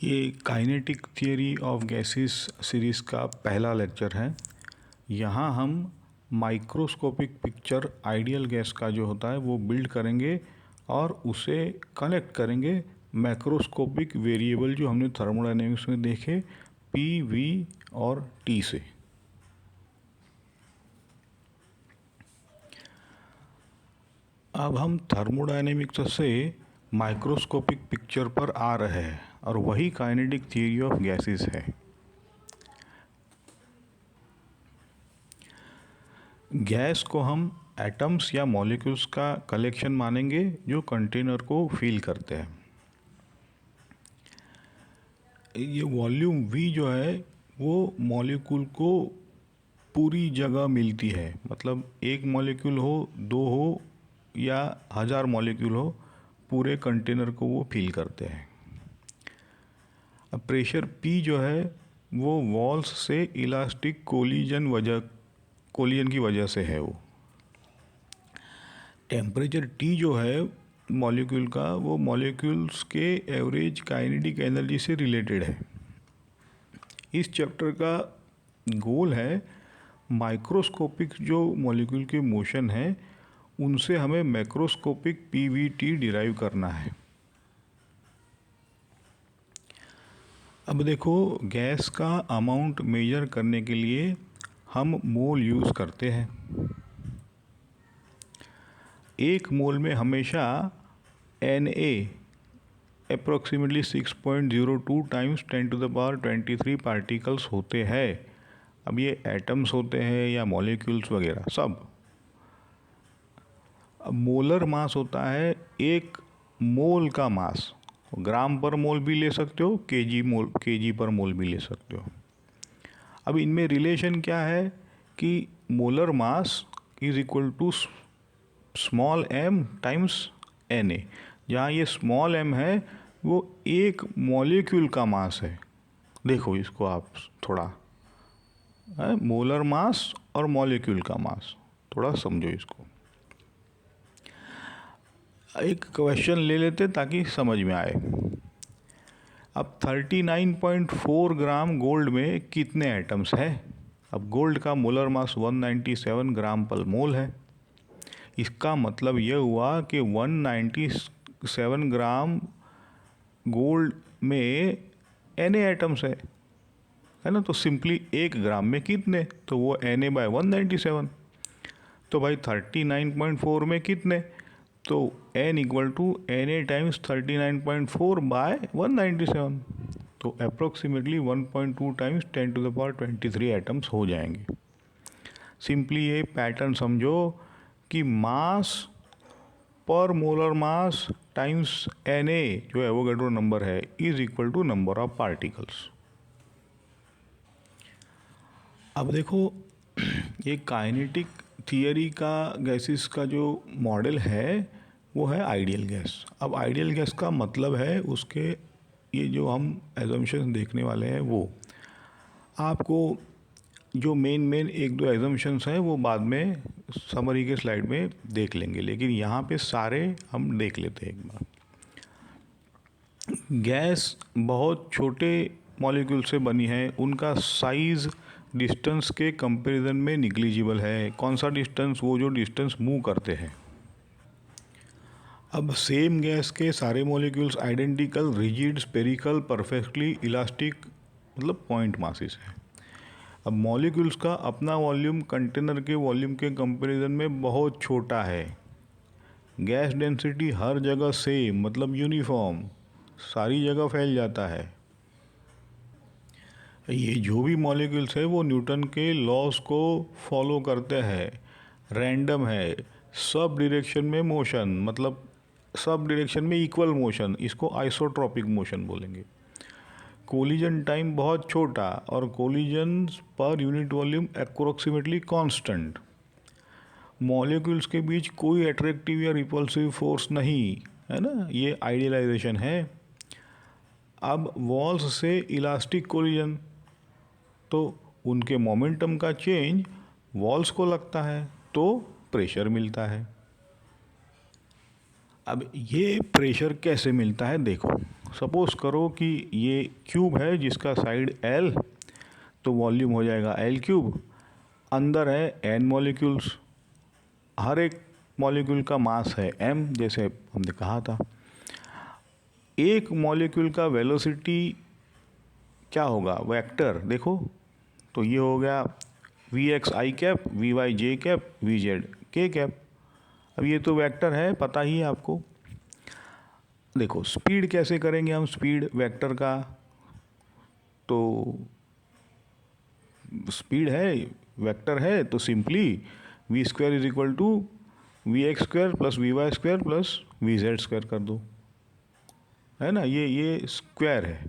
ये kinetic theory of gases series का पहला लेक्चर है। यहाँ हम माइक्रोस्कोपिक पिक्चर आइडियल गैस का जो होता है वो बिल्ड करेंगे और उसे कनेक्ट करेंगे मैक्रोस्कोपिक वेरिएबल जो हमने थर्मोडायनेमिक्स में देखे पी, वी और टी से। अब हम थर्मोडायनेमिक्स से माइक्रोस्कोपिक पिक्चर पर आ रहे हैं और वही काइनेटिक थियरी ऑफ गैसेस है। गैस को हम एटम्स या मॉलिक्यूल्स का कलेक्शन मानेंगे जो कंटेनर को फिल करते हैं। ये वॉल्यूम V जो है वो मॉलिक्यूल को पूरी जगह मिलती है, मतलब एक मॉलिक्यूल हो, दो हो या 1000 मॉलिक्यूल हो, पूरे कंटेनर को वो फिल करते हैं। अब प्रेशर P जो है वो वॉल्स से इलास्टिक कोलिजन की वजह से है। वो टेम्परेचर T जो है मॉलिक्यूल का, वो मॉलिक्यूल्स के एवरेज काइनेटिक एनर्जी से रिलेटेड है। इस चैप्टर का गोल है माइक्रोस्कोपिक जो मॉलिक्यूल के मोशन है उनसे हमें मैक्रोस्कोपिक PVT डिराइव करना है। अब देखो, गैस का अमाउंट मेजर करने के लिए हम मोल यूज़ करते हैं। एक मोल में हमेशा Na अप्रोक्सीमेटली 6.02 टाइम्स 10⁻23 पार्टिकल्स होते हैं। अब ये एटम्स होते हैं या मॉलिक्यूल्स वगैरह सब। अब मोलर मास होता है एक मोल का मास। ग्राम पर मोल भी ले सकते हो, केजी पर मोल भी ले सकते हो। अब इनमें रिलेशन क्या है कि molar mass is equal to small m times Na। जहाँ ये स्मॉल m है वो एक मॉलिक्यूल का मास है। देखो इसको आप थोड़ा मोलर मास और मॉलिक्यूल का मास थोड़ा समझो इसको। एक क्वेश्चन ले लेते ताकि समझ में आए। अब 39.4 ग्राम गोल्ड में कितने एटम्स हैं? अब गोल्ड का मोलर मास 197 ग्राम पर मोल है। इसका मतलब यह हुआ कि 197 ग्राम गोल्ड में Na एटम्स है ना। तो सिंपली 1 ग्राम में कितने, तो वो Na/197। तो भाई 39.4 में कितने, तो N equal to Na times 39.4/197। तो अप्रोक्सीमेटली 1.2 टाइम्स 10⁻23 एटम्स हो जाएंगे। सिंपली ये पैटर्न समझो कि मास पर मोलर मास टाइम्स Na जो एवोगैड्रो नंबर है is equal to number of particles. अब देखो, ये काइनेटिक थियरी का गैसेस का जो मॉडल है वो है आइडियल गैस। अब आइडियल गैस का मतलब है उसके ये जो हम एजम्पशंस देखने वाले हैं वो आपको जो मेन एक दो एजम्पशंस हैं वो बाद में समरी के स्लाइड में देख लेंगे, लेकिन यहाँ पे सारे हम देख लेते हैं एक बार। गैस बहुत छोटे मॉलिक्यूल से बनी है, उनका साइज़ डिस्टेंस के कंपैरिजन में निग्लिजिबल है। कौन सा डिस्टेंस? वो जो डिस्टेंस मूव करते हैं। अब सेम गैस के सारे molecules identical, rigid, spherical, perfectly elastic, मतलब पॉइंट मासेस है। अब मॉलिक्यूल्स का अपना वॉल्यूम कंटेनर के वॉल्यूम के कंपैरिजन में बहुत छोटा है। गैस डेंसिटी हर जगह सेम, मतलब यूनिफॉर्म, सारी जगह फैल जाता है। ये जो भी मॉलिक्यूल्स है वो न्यूटन के लॉज को फॉलो करते हैं, रैंडम है, सब डायरेक्शन में मोशन, मतलब सब डायरेक्शन में इक्वल मोशन, इसको आइसोट्रॉपिक मोशन बोलेंगे। कोलिजन टाइम बहुत छोटा और collision per unit volume approximately constant. Molecules के बीच कोई अट्रैक्टिव या रिपल्सिव फोर्स नहीं है ना, ये आइडियलाइजेशन है। अब वॉल्स से इलास्टिक कोलिजन, तो उनके मोमेंटम का चेंज वॉल्स को लगता है तो प्रेशर मिलता है। अब ये प्रेशर कैसे मिलता है देखो, सपोज करो कि ये क्यूब है जिसका साइड L, तो वॉल्यूम हो जाएगा L क्यूब। अंदर है n मॉलिक्यूल्स, हर एक मॉलिक्यूल का मास है m, जैसे हमने कहा था। एक मॉलिक्यूल का वेलोसिटी क्या होगा, वेक्टर देखो, तो ये हो गया Vx i cap, Vy j cap, Vz k cap. अब ये तो वेक्टर है, पता ही है आपको। देखो स्पीड कैसे करेंगे हम, स्पीड वेक्टर का, तो स्पीड है वेक्टर है, तो simply v square is equal to v x square plus v y square plus v z square कर दो, है ना। ये स्क्वायर है,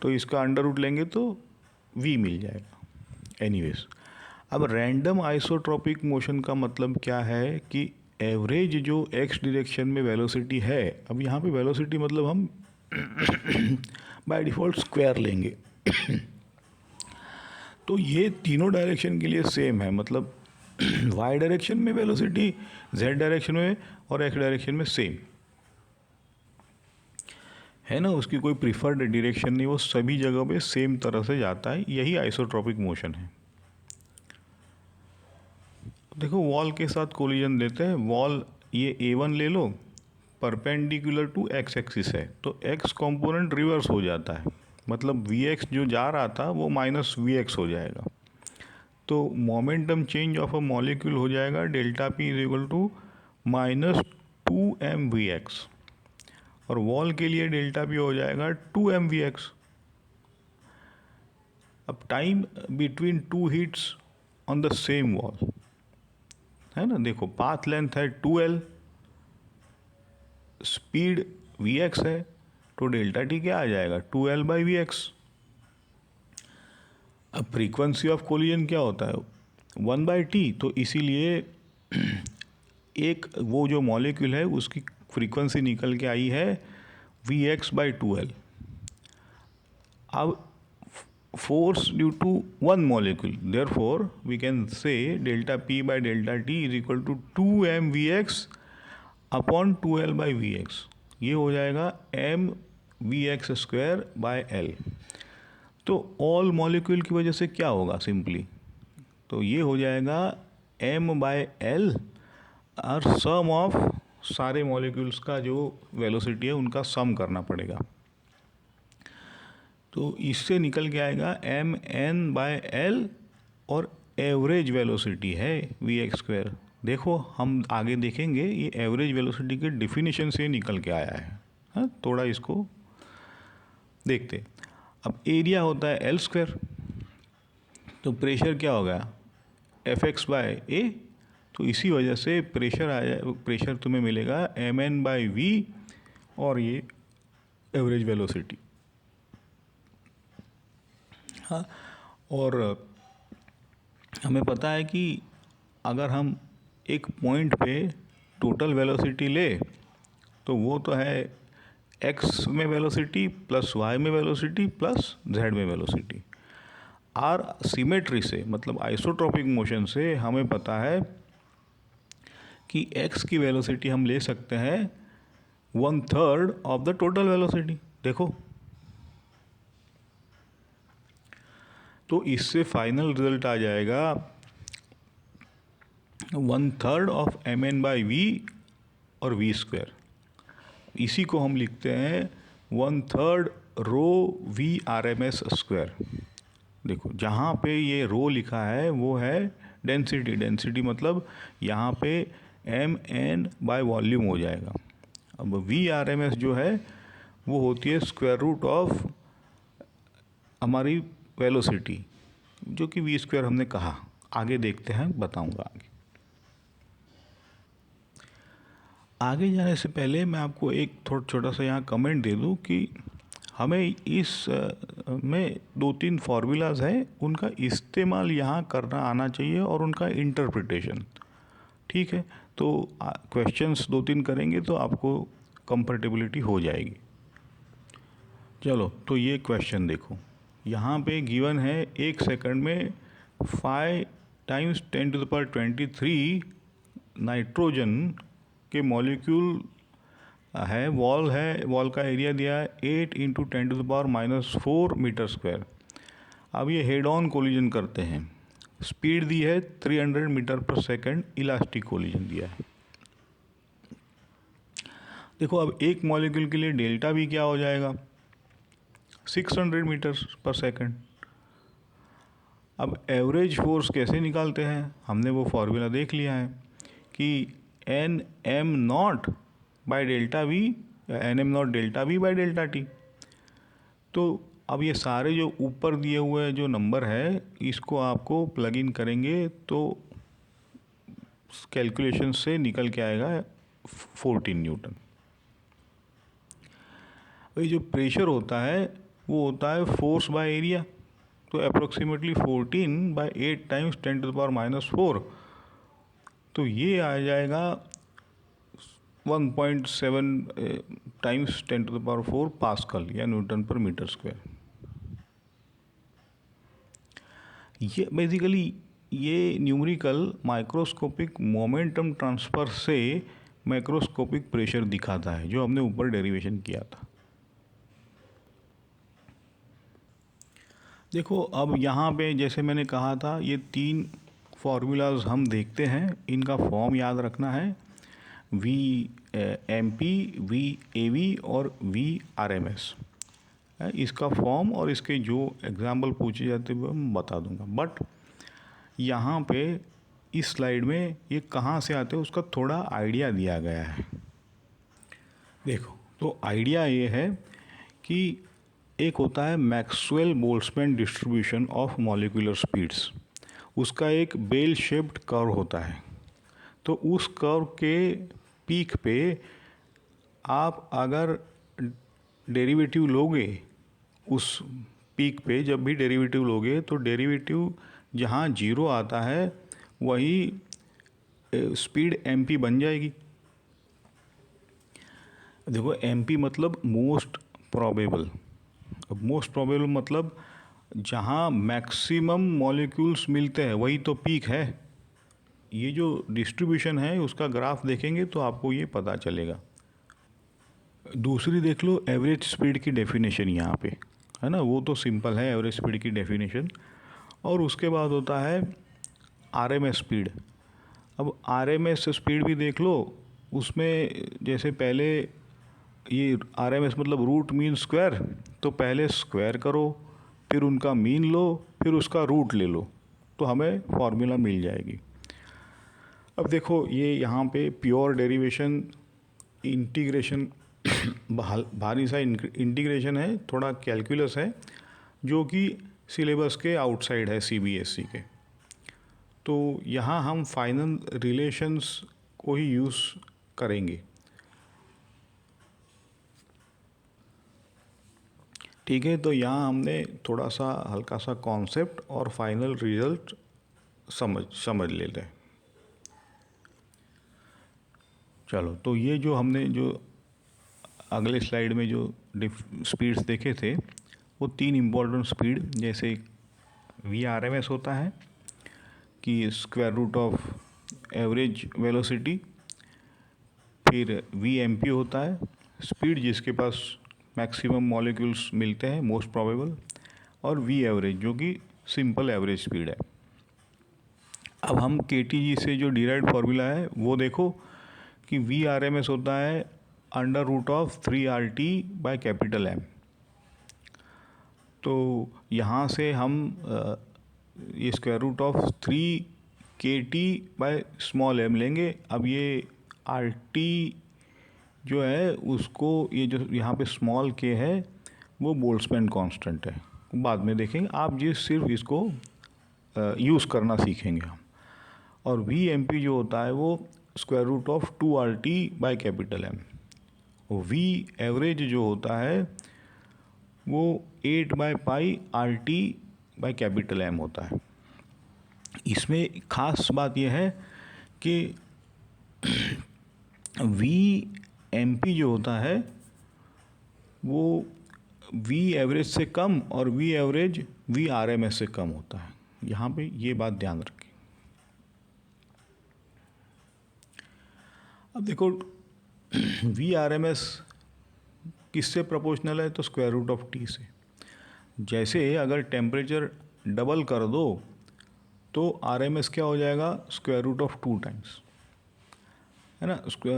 तो इसका अंडर रूट लेंगे तो v मिल जाएगा। एनीवेज, अब रैंडम आइसोट्रॉपिक मोशन का मतलब क्या है कि एवरेज जो x डायरेक्शन में वेलोसिटी है, अब यहाँ पे वेलोसिटी मतलब हम बाय डिफ़ॉल्ट स्क्वायर लेंगे तो ये तीनों डायरेक्शन के लिए सेम है, मतलब y डायरेक्शन में वेलोसिटी, z डायरेक्शन में और x डायरेक्शन में सेम है ना, उसकी कोई प्रिफर्ड डायरेक्शन नहीं, वो सभी जगह पे सेम तरह से जाता है। यही आइसोट्रॉपिक मोशन है। देखो वॉल के साथ कोलिजन लेते हैं। वॉल ये A1 ले लो, परपेंडिकुलर टू x एक्सिस है, तो x कंपोनेंट रिवर्स हो जाता है, मतलब Vx जो जा रहा था वो माइनस Vx हो जाएगा। तो momentum change of a molecule हो जाएगा delta P is equal to minus 2mVx, और वॉल के लिए डेल्टा P हो जाएगा 2mVx। अब time between two heats on the same wall है ना, देखो पाथ लेंथ है 2l, स्पीड Vx है, तो डेल्टा T क्या आ जाएगा 2l बाई Vx। अब फ्रीक्वेंसी ऑफ कोलिजन क्या होता है 1/t, तो इसीलिए एक वो जो मॉलिक्यूल है उसकी फ्रीक्वेंसी निकल के आई है Vx बाई 2l। अब force due to one molecule, therefore we can say delta P by delta T is equal to 2mVx upon 2l by Vx। ये हो जाएगा m Vx square by l। तो all molecule की वजह से क्या होगा सिंपली, तो ये हो जाएगा m बाय l और सम ऑफ सारे मॉलिक्यूल्स का जो वेलोसिटी है उनका सम करना पड़ेगा, तो इससे निकल के आएगा एम एन बाय एल, और एवरेज वेलोसिटी है वी एक्स स्क्वायर। देखो हम आगे देखेंगे ये एवरेज वेलोसिटी के डिफिनीशन से निकल के आया है। हाँ, थोड़ा इसको देखते। अब एरिया होता है एल स्क्वायर, तो प्रेशर क्या हो गया एफ एक्स बाय ए, तो इसी वजह से प्रेशर आ जाए, प्रेशर तुम्हें मिलेगा एम एन बाई वी, और ये एवरेज वेलोसिटी। हाँ, और हमें पता है कि अगर हम एक पॉइंट पे टोटल वेलोसिटी ले, तो वो तो है x में वेलोसिटी प्लस y में वेलोसिटी प्लस z में वेलोसिटी। आर सिमेट्री से, मतलब आइसोट्रॉपिक मोशन से हमें पता है कि x की वेलोसिटी हम ले सकते हैं 1/3 ऑफ द टोटल वेलोसिटी। देखो, तो इससे फाइनल रिजल्ट आ जाएगा 1/3 of M N by V और वी स्क्वायर। इसी को हम लिखते हैं 1/3 rho V R M S square. देखो जहाँ पे ये रो लिखा है वो है डेंसिटी, डेंसिटी मतलब यहाँ पे एम एन बाय वॉल्यूम हो जाएगा। अब वी आर एम एस जो है वो होती है स्क्वायर रूट ऑफ हमारी वेलोसिटी, जो कि वी स्क्वायर हमने कहा। आगे देखते हैं, बताऊंगा आगे जाने से पहले मैं आपको एक थोड़ा छोटा सा यहाँ कमेंट दे दूँ कि हमें इस में 2-3 फार्मूलाज हैं, उनका इस्तेमाल यहाँ करना आना चाहिए और उनका इंटरप्रिटेशन। ठीक है, तो क्वेश्चंस 2-3 करेंगे तो आपको कंफर्टेबिलिटी हो जाएगी। चलो, तो ये क्वेश्चन देखो, यहाँ पे गिवन है 1 सेकंड में 5 × 10⁻23 नाइट्रोजन के मॉलिक्यूल है, वॉल का एरिया दिया है 8 इंटू 10⁻⁻4 मीटर स्क्वायर। अब ये हेड ऑन कोलिजन करते हैं, स्पीड दी है 300 मीटर पर सेकंड, इलास्टिक कोलिजन दिया है। देखो अब एक मॉलिक्यूल के लिए डेल्टा भी क्या हो जाएगा, 600 मीटर पर सेकंड। अब एवरेज फोर्स कैसे निकालते हैं, हमने वो फॉर्मूला देख लिया है कि n m naught by delta v, n m naught delta v by delta t. तो अब ये सारे जो ऊपर दिए हुए जो नंबर है, इसको आपको प्लग इन करेंगे तो कैलकुलेशन से निकल के आएगा 14 न्यूटन। ये जो प्रेशर होता है वो होता है फोर्स बाय एरिया, तो अप्रोक्सीमेटली 14/8 टाइम्स 10⁻⁻4, तो ये आ जाएगा 1.7 टाइम्स 10⁻⁴ पास्कल या न्यूटन पर मीटर स्क्वायर। ये बेसिकली ये न्यूमेरिकल माइक्रोस्कोपिक मोमेंटम ट्रांसफ़र से मैक्रोस्कोपिक प्रेशर दिखाता है, जो हमने ऊपर डेरिवेशन किया था। देखो अब यहाँ पे जैसे मैंने कहा था, ये 3 फार्मूलाज हम देखते हैं, इनका फॉर्म याद रखना है, VMP, VAV और VRMS। इसका फॉर्म और इसके जो एग्जाम्पल पूछे जाते हैं वो मैं बता दूंगा। बट यहाँ पे इस स्लाइड में ये कहाँ से आते हैं उसका थोड़ा आइडिया दिया गया है। देखो तो आइडिया ये है कि एक होता है Maxwell Boltzmann distribution of molecular speeds, उसका एक बेल शेप्ड कर्व होता है। तो उस कर्व के पीक पे आप अगर डेरिवेटिव लोगे, उस पीक पे जब भी डेरिवेटिव लोगे तो डेरिवेटिव जहाँ 0 आता है वही स्पीड MP बन जाएगी। देखो MP मतलब मोस्ट प्रोबेबल। अब मोस्ट प्रोबेबल मतलब जहाँ मैक्सिमम मॉलिक्यूल्स मिलते हैं वही तो पीक है। ये जो डिस्ट्रीब्यूशन है उसका ग्राफ देखेंगे तो आपको ये पता चलेगा। दूसरी देख लो एवरेज स्पीड की डेफिनेशन यहाँ पे है ना, वो तो सिंपल है एवरेज स्पीड की डेफिनेशन। और उसके बाद होता है RMS स्पीड। अब RMS स्पीड भी देख लो, उसमें जैसे पहले ये RMS मतलब रूट मीन स्क्वायर, तो पहले स्क्वायर करो, फिर उनका मीन लो, फिर उसका रूट ले लो, तो हमें फॉर्मूला मिल जाएगी। अब देखो ये यहाँ पे प्योर डेरिवेशन, इंटीग्रेशन भारी सा इंटीग्रेशन है, थोड़ा कैलकुलस है, जो कि सिलेबस के आउटसाइड है CBSE के। तो यहाँ हम फाइनल रिलेशंस को ही यूज़ करेंगे। ठीक है, तो यहाँ हमने थोड़ा सा हल्का सा कॉन्सेप्ट और फाइनल रिजल्ट समझ लेते हैं। चलो, तो ये जो हमने जो अगले स्लाइड में जो स्पीड्स देखे थे वो 3 इम्पोर्टेंट स्पीड, जैसे VRMS होता है कि square root of average velocity, फिर VMP होता है स्पीड जिसके पास मैक्सिमम मॉलिक्यूल्स मिलते हैं मोस्ट प्रोबेबल, और V एवरेज जो कि सिंपल एवरेज स्पीड है। अब हम KTG से जो डिराइव्ड फार्मूला है वो देखो कि VRMS होता है √3RT/M। तो यहाँ से हम ये स्क्वायर रूट ऑफ 3KT/m लेंगे। अब ये RT जो है उसको, ये जो यहाँ पे स्मॉल k है वो बोल्ट्जमैन कांस्टेंट है, बाद में देखेंगे, आप सिर्फ इसको यूज़ करना सीखेंगे हम। और VMP जो होता है वो square root of 2RT/M। V average जो होता है वो 8/π/RT/M होता है। इसमें खास बात यह है कि VMP जो होता है वो V एवरेज से कम और V एवरेज VRMS से कम होता है। यहाँ पे ये बात ध्यान रखें। अब देखो वी आर एम एस किससे प्रोपोर्शनल है? तो स्क्वायर रूट ऑफ टी से। जैसे अगर टेम्परेचर डबल कर दो तो आर एम एस क्या हो जाएगा? स्क्वायर रूट ऑफ 2 टाइम्स, है ना।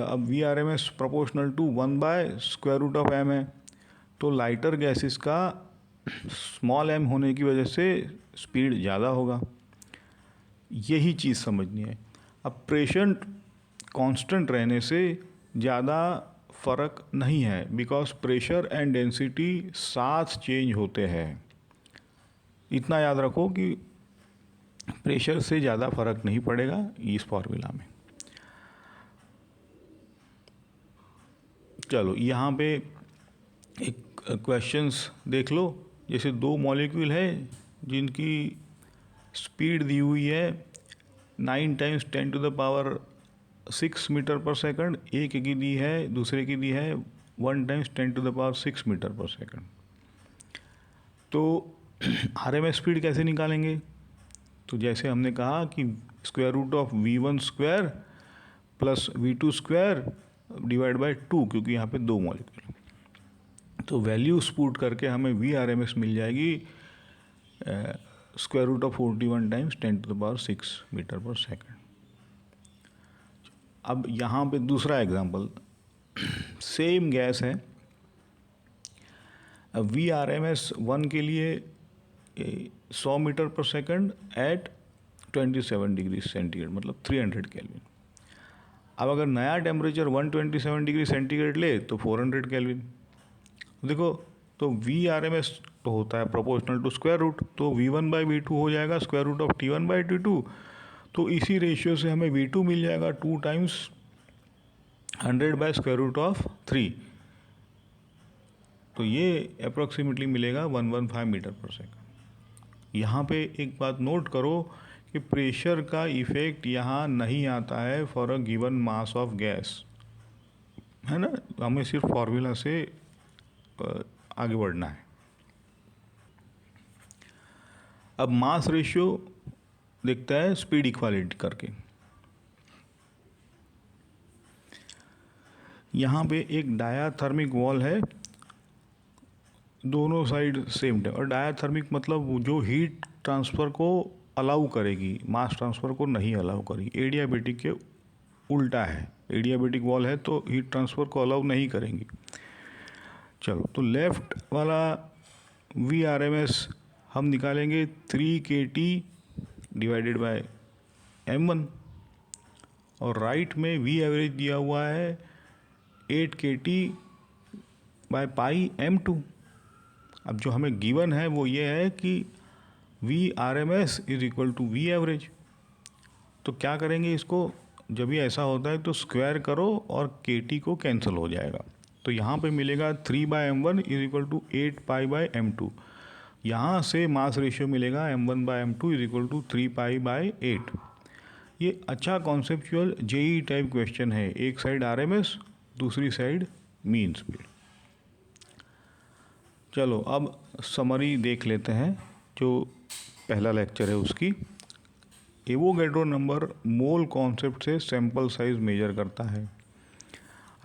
अब v R M s proportional to 1/√m है, तो लाइटर गैसेस का स्मॉल m होने की वजह से स्पीड ज़्यादा होगा। यही चीज़ समझनी है। अब प्रेशर कांस्टेंट रहने से ज़्यादा फ़र्क नहीं है, बिकॉज प्रेशर एंड डेंसिटी साथ चेंज होते हैं। इतना याद रखो कि प्रेशर से ज़्यादा फ़र्क नहीं पड़ेगा इस फॉर्मूला में। चलो यहाँ पे एक क्वेश्चंस देख लो। जैसे 2 मॉलिक्यूल है जिनकी स्पीड दी हुई है 9 × 10⁻⁶ मीटर पर सेकंड, एक की दी है, दूसरे की दी है 1 × 10⁻⁶ मीटर पर सेकंड। तो आरएमएस स्पीड कैसे निकालेंगे? तो जैसे हमने कहा कि square root of v1² plus v2² divide by 2, क्योंकि यहाँ पे 2 मॉलिक्यूल। तो वैल्यूज पुट करके हमें वी आर एम एस मिल जाएगी स्क्वायर रूट ऑफ 41 × 10⁻⁶ मीटर पर सेकंड। अब यहाँ पे दूसरा एग्जांपल, सेम गैस है। वी आर एम एस 1 के लिए 100 मीटर पर सेकंड एट 27 डिग्री सेंटीग्रेड, मतलब 300 केल्विन। अब अगर नया टेम्परेचर 127 डिग्री सेंटीग्रेड ले तो 400 केल्विन। देखो, तो वी आर एम एस तो होता है प्रोपोर्शनल टू स्क्वायर रूट, तो v1/v2 हो जाएगा स्क्वायर रूट ऑफ t1/t2। तो इसी रेशियो से हमें v2 मिल जाएगा 2 टाइम्स 100/√3। तो ये अप्रॉक्सीमेटली मिलेगा 115 मीटर पर सेकंड। यहाँ पे एक बात नोट करो कि प्रेशर का इफेक्ट यहाँ नहीं आता है for a given mass of gas, है ना। हमें सिर्फ फॉर्मूला से आगे बढ़ना है। अब मास रेशियो देखता है स्पीड इक्वालिटी करके। यहाँ पे एक डायाथर्मिक वॉल है, दोनों साइड सेम है। और डायाथर्मिक मतलब जो हीट ट्रांसफ़र को अलाउ करेगी, मास ट्रांसफ़र को नहीं अलाउ करेगी। एडियाबेटिक के उल्टा है, एडियाबेटिक वॉल है तो हीट ट्रांसफ़र को अलाउ नहीं करेंगी। चलो, तो लेफ़्ट वाला वी आर एम एस हम निकालेंगे 3 kT डिवाइडेड बाय m1, और राइट में वी एवरेज दिया हुआ है 8 kT बाय पाई m2। अब जो हमें गिवन है वो ये है कि v R M s is equal to v average. तो क्या करेंगे इसको, जब ये ऐसा होता है तो स्क्वायर करो और kT को कैंसिल हो जाएगा। तो यहाँ पे मिलेगा 3/m1 is equal to 8 π/m2। यहाँ से मास रेशियो मिलेगा m1/m2 इज इक्वल टू 3 π/8। ये अच्छा कॉन्सेप्चुअल जेई टाइप क्वेश्चन है। एक साइड आरएमएस, दूसरी साइड मीन स्पीड। चलो अब समरी देख लेते हैं, जो पहला लेक्चर है उसकी। एवोगैड्रो नंबर मोल कॉन्सेप्ट से सैंपल साइज मेजर करता है।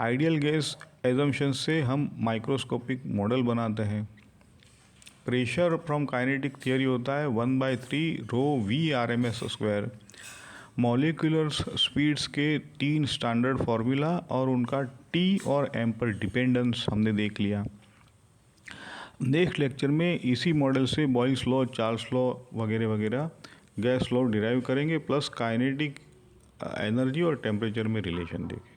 आइडियल गैस एजम्पशन से हम माइक्रोस्कोपिक मॉडल बनाते हैं। प्रेशर फ्रॉम काइनेटिक थियरी होता है 1/3 rho V R M S square. Molecular speeds के 3 स्टैंडर्ड फार्मूला और उनका टी और एम पर डिपेंडेंस हमने देख लिया। नेक्स्ट लेक्चर में इसी मॉडल से बॉयल्स लॉ, चार्ल्स लॉ वगैरह वगैरह गैस लॉ डिराइव करेंगे, प्लस काइनेटिक एनर्जी और टेम्परेचर में रिलेशन देखेंगे।